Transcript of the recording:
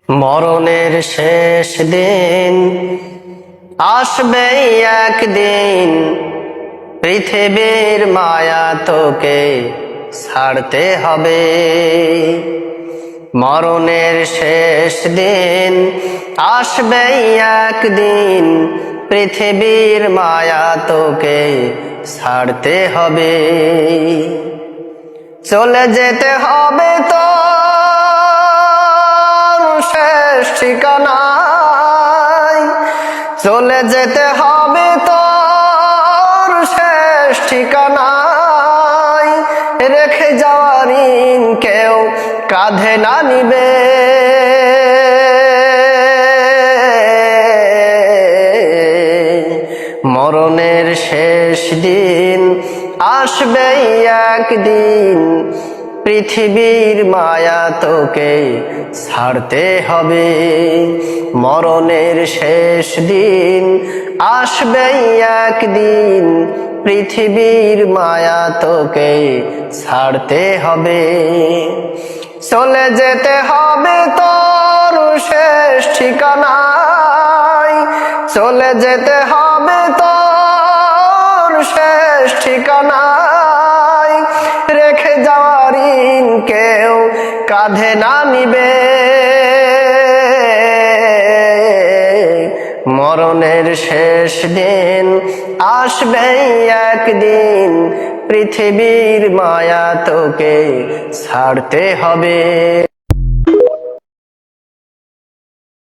মরণের শেষ দিন আসবে একদিন, পৃথিবীর মায়া তোকে ছাড়তে হবে। মরণের শেষ দিন আসবে একদিন, পৃথিবীর মায়া তোকে ছাড়তে হবে। চলে যেতে হবে তো শেষ ঠিকানায়, চলে যেতে হবে তোর শেষ ঠিকানায়। রেখে যাওয়া ঋণ কেউ কাঁধে না নিবে, মরণের শেষ দিন আসবে একদিন, পৃথিবীর মায়া তোকে ছাড়তে হবে। মরণের শেষ দিন আসবে একদিন, পৃথিবীর মায়া তোকে ছাড়তে হবে। চলে যেতে হবে তোর শেষ ঠিকানায়, চলে যেতে হবে তোর শেষ ঠিকানায়। রেখে যাওয়া ঋণ কেউ কাঁধে না নিবে, মরণের শেষ দিন আসবে একদিন, পৃথিবীর মায়া তোকে ছাড়তে হবে।